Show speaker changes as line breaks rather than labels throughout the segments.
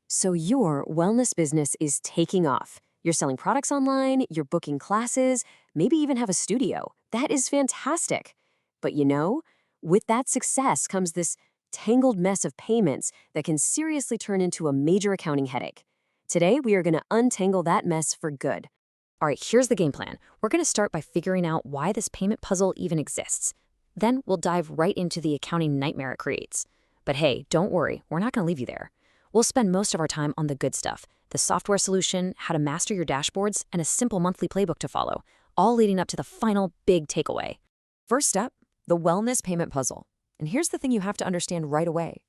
So your wellness business is taking off. You're selling products online, you're booking classes, maybe even have a studio. That is fantastic. But with that success comes this tangled mess of payments that can seriously turn into a major accounting headache. Today, we are going to untangle that mess for good. All right, here's the game plan. We're going to start by figuring out why this payment puzzle even exists. Then we'll dive right into the accounting nightmare it creates. But hey, don't worry, we're not going to leave you there. We'll spend most of our time on the good stuff, the software solution, how to master your dashboards, and a simple monthly playbook to follow, all leading up to the final big takeaway.
First step, the wellness payment puzzle. And here's the thing you have to understand right away.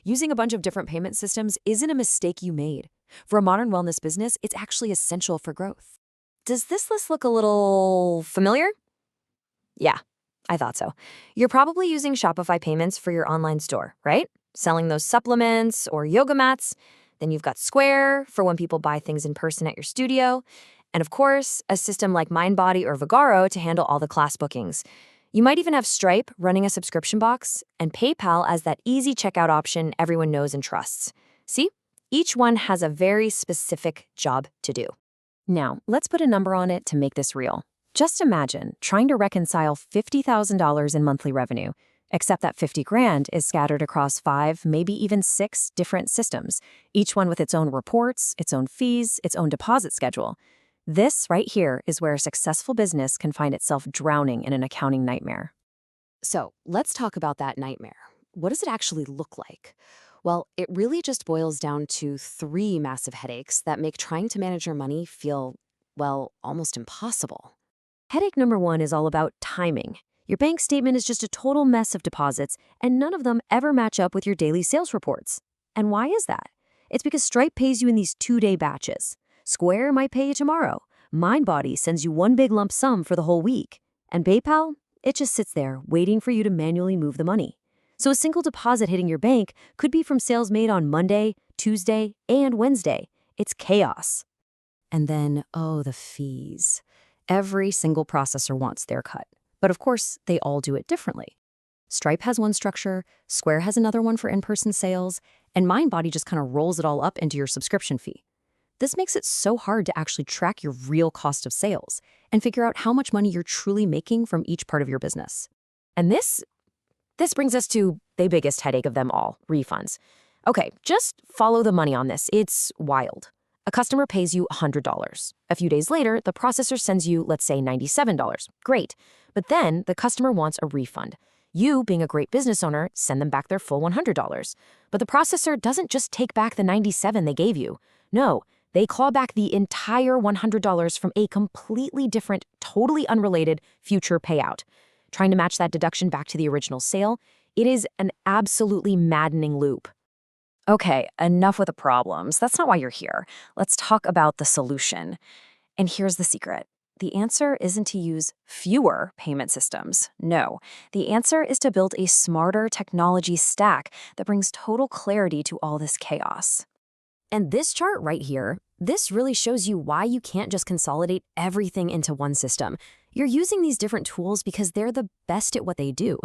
Using a bunch of different payment systems isn't a mistake you made. For a modern wellness business, it's actually essential for growth.
Does this list look a little familiar? Yeah, I thought so. You're probably using Shopify payments for your online store, right? Selling those supplements or yoga mats. Then you've got Square for when people buy things in person at your studio. And of course, a system like Mindbody or Vagaro to handle all the class bookings. You might even have Stripe running a subscription box and PayPal as that easy checkout option everyone knows and trusts. See? Each one has a very specific job to do. Now, let's put a number on it to make this real. Just imagine trying to reconcile $50,000 in monthly revenue, except that 50 grand is scattered across 5, maybe even 6 different systems, each one with its own reports, its own fees, its own deposit schedule. This right here is where a successful business can find itself drowning in an accounting nightmare. So let's talk about that nightmare. What does it actually look like? Well, it really just boils down to 3 massive headaches that make trying to manage your money feel, well, almost impossible. Headache number 1 is all about timing. Your bank statement is just a total mess of deposits, and none of them ever match up with your daily sales reports. And why is that? It's because Stripe pays you in these 2-day batches. Square might pay you tomorrow. Mindbody sends you one big lump sum for the whole week. And PayPal, it just sits there waiting for you to manually move the money. So a single deposit hitting your bank could be from sales made on Monday, Tuesday, and Wednesday. It's chaos. And then, the fees. Every single processor wants their cut. But of course, they all do it differently. Stripe has one structure, Square has another one for in-person sales, and Mindbody just kind of rolls it all up into your subscription fee. This makes it so hard to actually track your real cost of sales and figure out how much money you're truly making from each part of your business. And this brings us to the biggest headache of them all, refunds. Okay, just follow the money on this. It's wild. A customer pays you $100. A few days later, the processor sends you, let's say, $97. Great. But then the customer wants a refund. You, being a great business owner, send them back their full $100. But the processor doesn't just take back the $97 they gave you. No, they claw back the entire $100 from a completely different, totally unrelated future payout. Trying to match that deduction back to the original sale, it is an absolutely maddening loop. Okay, enough with the problems. That's not why you're here. Let's talk about the solution. And here's the secret. The answer isn't to use fewer payment systems. No, the answer is to build a smarter technology stack that brings total clarity to all this chaos. And this chart right here, this really shows you why you can't just consolidate everything into one system. You're using these different tools because they're the best at what they do.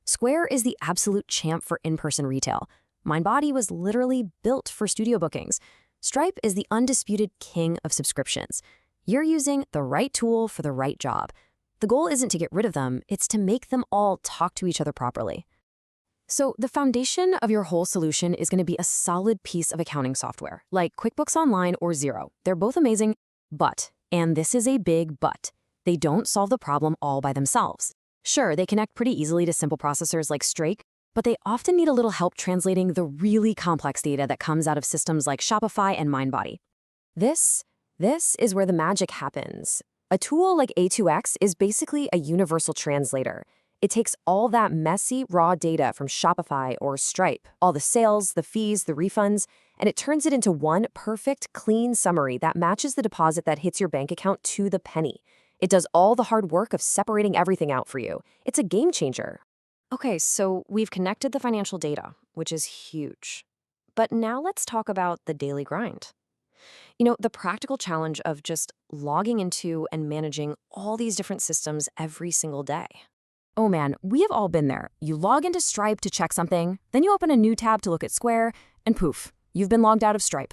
Square is the absolute champ for in-person retail. Mindbody was literally built for studio bookings. Stripe is the undisputed king of subscriptions. You're using the right tool for the right job. The goal isn't to get rid of them, it's to make them all talk to each other properly. So the foundation of your whole solution is going to be a solid piece of accounting software, like QuickBooks Online or Xero. They're both amazing, but, and this is a big but, they don't solve the problem all by themselves. Sure, they connect pretty easily to simple processors like Stripe, but they often need a little help translating the really complex data that comes out of systems like Shopify and Mindbody. This is where the magic happens. A tool like A2X is basically a universal translator. It takes all that messy, raw data from Shopify or Stripe, all the sales, the fees, the refunds, and it turns it into one perfect, clean summary that matches the deposit that hits your bank account to the penny. It does all the hard work of separating everything out for you. It's a game changer. Okay, so we've connected the financial data, which is huge. But now let's talk about the daily grind. The practical challenge of just logging into and managing all these different systems every single day. Oh man, we have all been there. You log into Stripe to check something, then you open a new tab to look at Square, and poof,
you've been logged out of Stripe.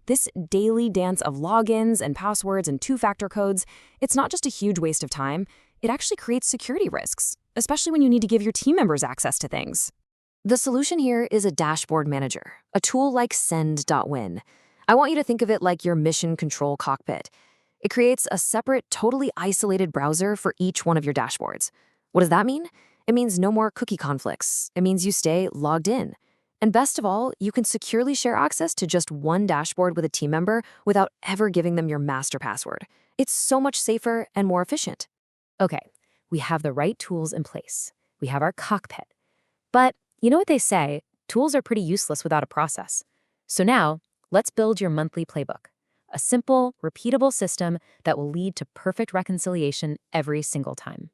This daily dance of logins and passwords and two-factor codes, it's not just a huge waste of time, it actually creates security risks, especially when you need to give your team members access to things.
The solution here is a dashboard manager, a tool like Sendwin. I want you to think of it like your mission control cockpit. It creates a separate, totally isolated browser for each one of your dashboards. What does that mean? It means no more cookie conflicts. It means you stay logged in. And best of all, you can securely share access to just one dashboard with a team member without ever giving them your master password. It's so much safer and more efficient.
Okay, we have the right tools in place. We have our cockpit. But you know what they say, tools are pretty useless without a process. So now, let's build your monthly playbook. A simple, repeatable system that will lead to perfect reconciliation every single time.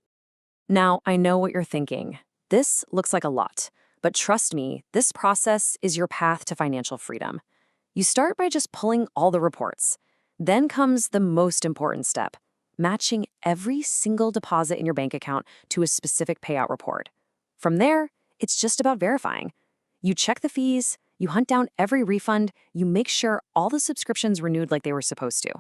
Now, I know what you're thinking. This looks like a lot, but trust me, this process is your path to financial freedom. You start by just pulling all the reports. Then comes the most important step, matching every single deposit in your bank account to a specific payout report. From there, it's just about verifying. You check the fees, you hunt down every refund, you make sure all the subscriptions renewed like they were supposed to.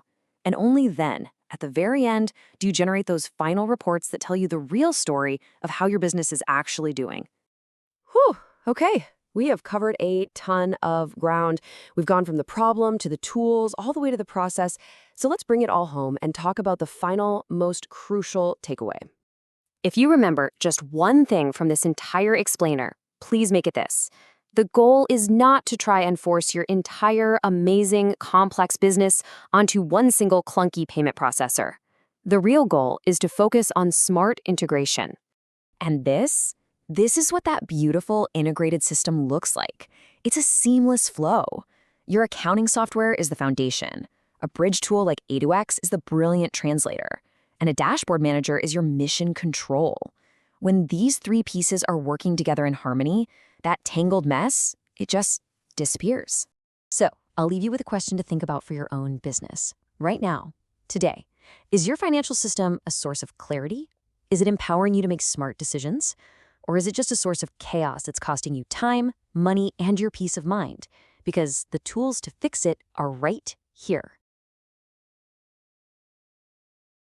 And only then, at the very end, do you generate those final reports that tell you the real story of how your business is actually doing.
Whew, okay. We have covered a ton of ground. We've gone from the problem to the tools, all the way to the process. So let's bring it all home and talk about the final, most crucial takeaway.
If you remember just one thing from this entire explainer, please make it this. The goal is not to try and force your entire amazing, complex business onto one single clunky payment processor. The real goal is to focus on smart integration. And this is what that beautiful integrated system looks like. It's a seamless flow. Your accounting software is the foundation. A bridge tool like A2X is the brilliant translator. And a dashboard manager is your mission control. When these three pieces are working together in harmony, that tangled mess, it just disappears. So I'll leave you with a question to think about for your own business. Right now, today, is your financial system a source of clarity? Is it empowering you to make smart decisions? Or is it just a source of chaos that's costing you time, money, and your peace of mind? Because the tools to fix it are right here.